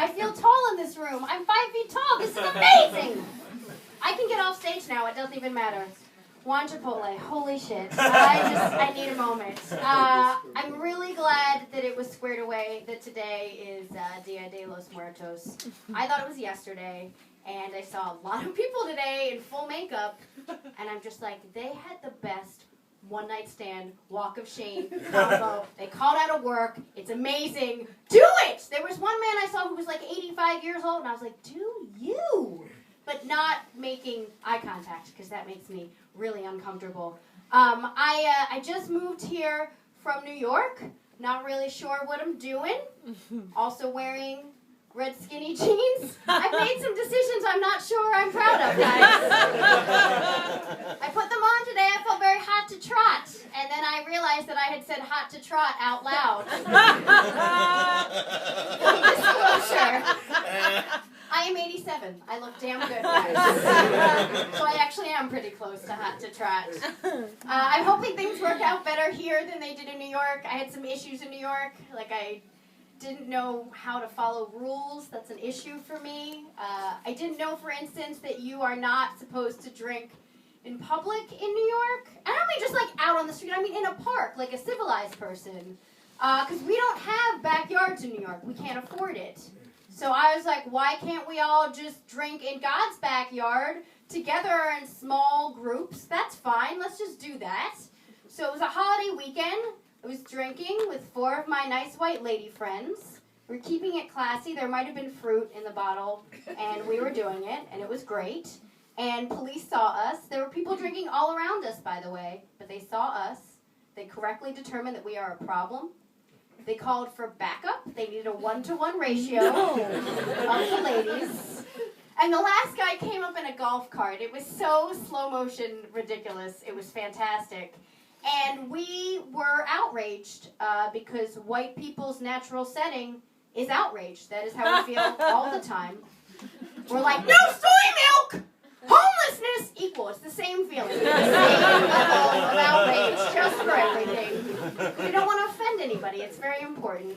I feel tall in this room. I'm 5 feet tall. This is amazing. I can get off stage now. It doesn't even matter. Juan Chipotle. Holy shit. I need a moment. I'm really glad that it was squared away that today is Dia de los Muertos. I thought it was yesterday, and I saw a lot of people today in full makeup, and I'm just like, they had the best one-night stand, walk of shame combo. They called out of work. It's amazing. Do it! There was one man I saw who was like 85 years old, and I was like, do you? But not making eye contact, because that makes me really uncomfortable. I just moved here from New York. Not really sure what I'm doing. Also wearing red skinny jeans. I've made some decisions I'm not sure I'm proud of, guys. I put them on today. I felt very hot to trot. And then I realized that I had said hot to trot out loud. Disclosure. I am 87. I look damn good, guys. So I actually am pretty close to hot to trot. I'm hoping things work out better here than they did in New York. I had some issues in New York. Like, I didn't know how to follow rules. That's an issue for me. I didn't know, for instance, that you are not supposed to drink in public in New York. I don't mean just like out on the street. I mean in a park, like a civilized person. Because we don't have backyards in New York. We can't afford it. So I was like, why can't we all just drink in God's backyard together in small groups? That's fine. Let's just do that. So it was a holiday weekend. I was drinking with 4 of my nice white lady friends. We were keeping it classy. There might have been fruit in the bottle, and we were doing it, and it was great. And police saw us. There were people drinking all around us, by the way, but they saw us. They correctly determined that we are a problem. They called for backup. They needed a 1-to-1 ratio of the ladies. And the last guy came up in a golf cart. It was so slow motion ridiculous. It was fantastic. And we were outraged because white people's natural setting is outrage. That is how we feel all the time. We're like, no soy milk! Homelessness equal. It's the same feeling. The same level of outrage just for everything. We don't want to offend anybody. It's very important.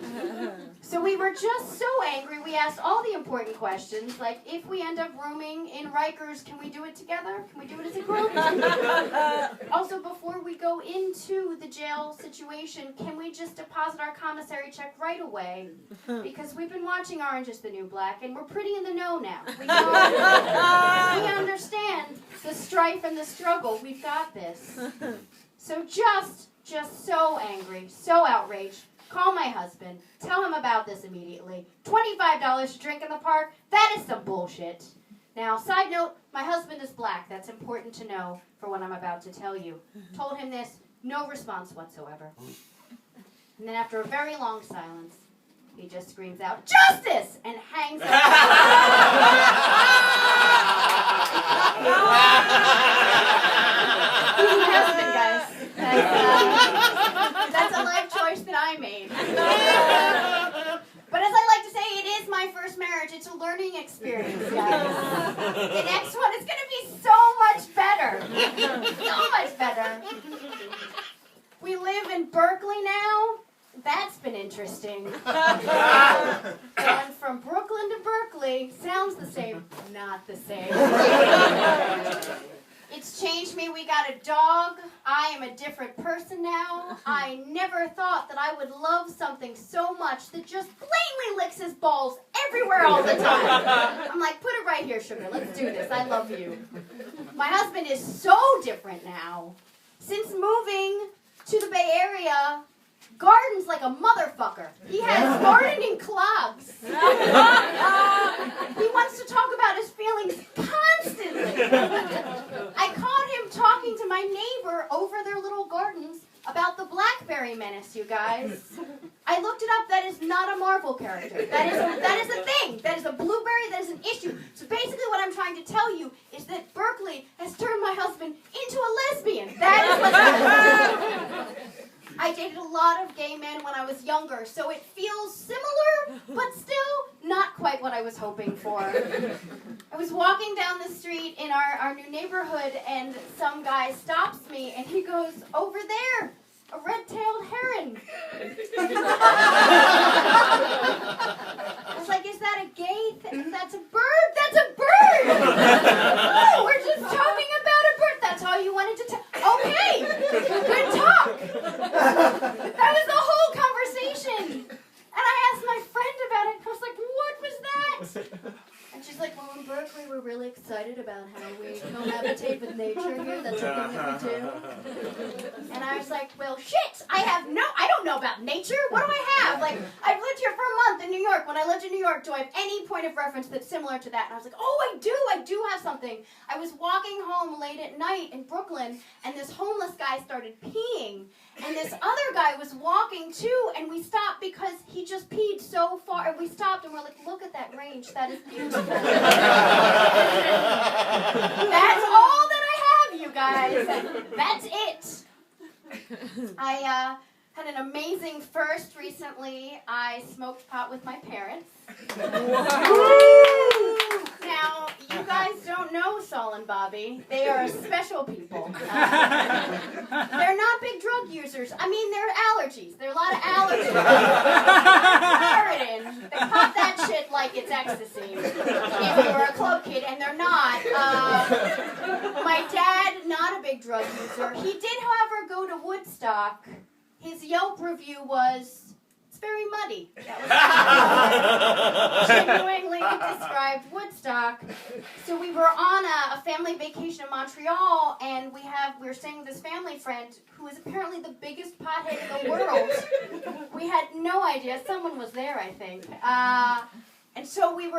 So we were just so angry. We asked all the important questions, like, if we end up rooming in Rikers, can we do it together? Can we do it as a group? Also, before we go into the jail situation, can we just deposit our commissary check right away? Because we've been watching Orange is the New Black, and we're pretty in the know now. We understand the strife and the struggle. We've got this. So just so angry, so outraged. Call my husband. Tell him about this immediately. $25 to drink in the park? That is some bullshit. Now, side note, my husband is black. That's important to know for what I'm about to tell you. Told him this, no response whatsoever. And then after a very long silence, he just screams out, "Justice!" and hangs up. He's my husband, guys. That's a life choice that I made. But as I like to say, it is my first marriage. It's a learning experience, guys. The next one is going to be so much better. So much better. We live in Berkeley now. That's been interesting. And from Brooklyn to Berkeley, sounds the same, not the same. It's changed me. We got a dog. I am a different person now. I never thought that I would love something so much that just blatantly licks his balls everywhere all the time. I'm like, put it right here, sugar. Let's do this. I love you. My husband is so different now. Since moving to the Bay Area, gardens like a motherfucker. He has gardening clogs. He wants to talk about his feelings constantly. I caught him talking to my neighbor over their little gardens about the Blackberry Menace, you guys. I looked it up. That is not a Marvel character. That is a thing. That is a blueberry. That is an issue. So basically what I'm trying to tell you is that Berkeley has turned my husband into a lesbian. That is what's happening. I dated a lot of gay men when I was younger, so it feels similar, but still not quite what I was hoping for. I was walking down the street in our new neighborhood, and some guy stops me, and he goes, "Over there, a red-tailed heron. I was like, is that a gay thing? That's a bird? That's a bird! Oh, we're just talking about a bird. That's all you wanted to tell. Okay, good talk. That was the whole conversation. And I asked my friend about it. I was like, what was that? And she's like, well, in Berkeley, we're really excited about how we cohabitate with nature here. That's something that we do. And I was like, well, shit, I don't know about nature. What do I have? Like, I've lived here for a month in New York. When I lived in New York, do I have any point of reference that's similar to that? And I was like, oh, I do have something. I was walking home late at night in Brooklyn, and this homeless guy started peeing. And this other guy was walking too, and we stopped because he just peed so far. And we stopped and we're like, look at that range. That is beautiful. That's all that I have, you guys. That's it. I had an amazing first recently. I smoked pot with my parents. Now, you guys don't know Saul and Bobby. They are special people. They're not big drug users. I mean, they're allergies. There are a lot of allergies. Claritin. They pop that shit like it's ecstasy. If you're a club kid, and they're not. My dad, not a big drug user. He did, however, go to Woodstock. His Yelp review was, it's very muddy. That was genuinely described Woodstock. So we were on a family vacation in Montreal, and we were staying with this family friend who is apparently the biggest pothead in the world. We had no idea. Someone was there, I think. And so we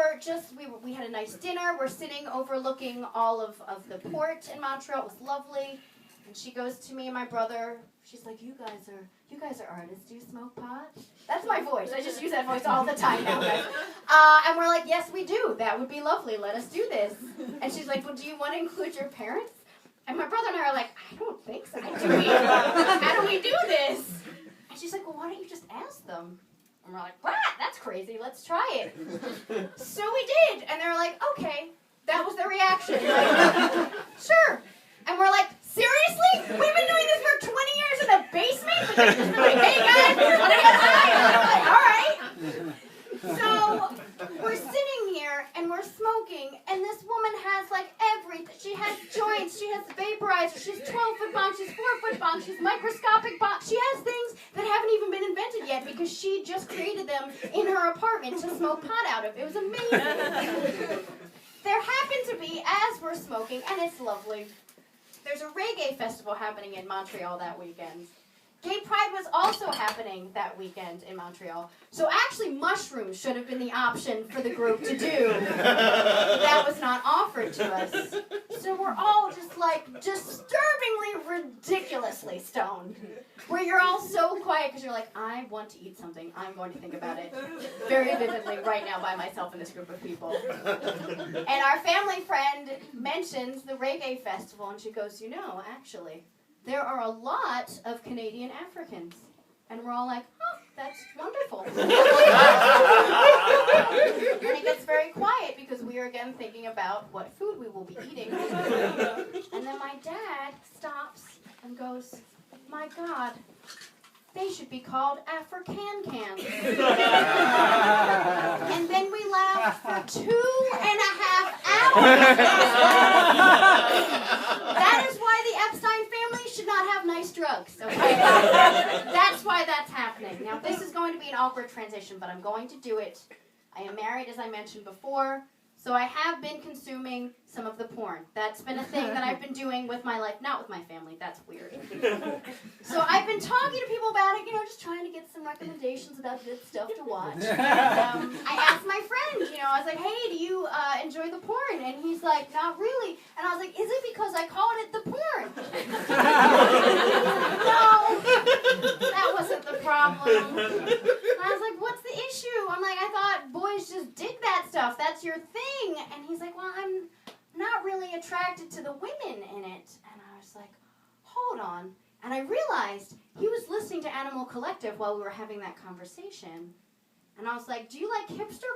had a nice dinner. We're sitting overlooking all of the port in Montreal. It was lovely. And she goes to me and my brother. She's like, you guys are artists. Do you smoke pot? That's my voice. I just use that voice all the time now, guys. And we're like, yes, we do. That would be lovely. Let us do this. And she's like, well, do you want to include your parents? And my brother and I are like, I don't think so. How do we do this? And she's like, well, why don't you just ask them? And we're like, what? That's crazy. Let's try it. So we did. And they were like, okay. That was their reaction. Like, sure. And we're like, seriously? We've been doing this for 20 years in the basement? But they've just been like, hey guys, want to get high? And we're like, all right. So we're sitting here and we're smoking, and this woman has like everything. She has joints, she has vaporizers, she's 12-foot bong, she's 4-foot bong, she's microscopic bong. She has things that haven't even been invented yet because she just created them in her apartment to smoke pot out of. It was amazing. There happened to be, as we're smoking, and it's lovely, there's a reggae festival happening in Montreal that weekend. Gay Pride was also happening that weekend in Montreal. So actually mushrooms should have been the option for the group to do. That was not offered to us. So we're all just like disturbingly, ridiculously stoned. Where you're all so quiet because you're like, I want to eat something. I'm going to think about it very vividly right now by myself in this group of people. And our family friend mentions the reggae festival, and she goes, you know, actually, there are a lot of Canadian Africans. And we're all like, oh, that's wonderful. And it gets very quiet because we are again thinking about what food we will be eating. And then my dad stops and goes, my God, they should be called African-cans. And then we laughed for 2.5 hours. That is why the Epstein family should not have nice drugs, okay? That's why that's happening. Now, this is going to be an awkward transition, but I'm going to do it. I am married, as I mentioned before, so I have been consuming some of the porn. That's been a thing that I've been doing with my life, not with my family. That's weird. So I've been talking to people about it, just trying to get some recommendations about good stuff to watch. And, I asked my friend, I was like, hey, do you enjoy the porn? And he's like, not really. And I was like, is it because I called it the porn? No, that wasn't the problem. And I was like, what's the issue? I'm like, I thought boys just dig that stuff. That's your thing. And he's like, well, I'm not really attracted to the women in it. And I was like, hold on. And I realized he was listening to Animal Collective while we were having that conversation. And I was like, do you like hipster girls?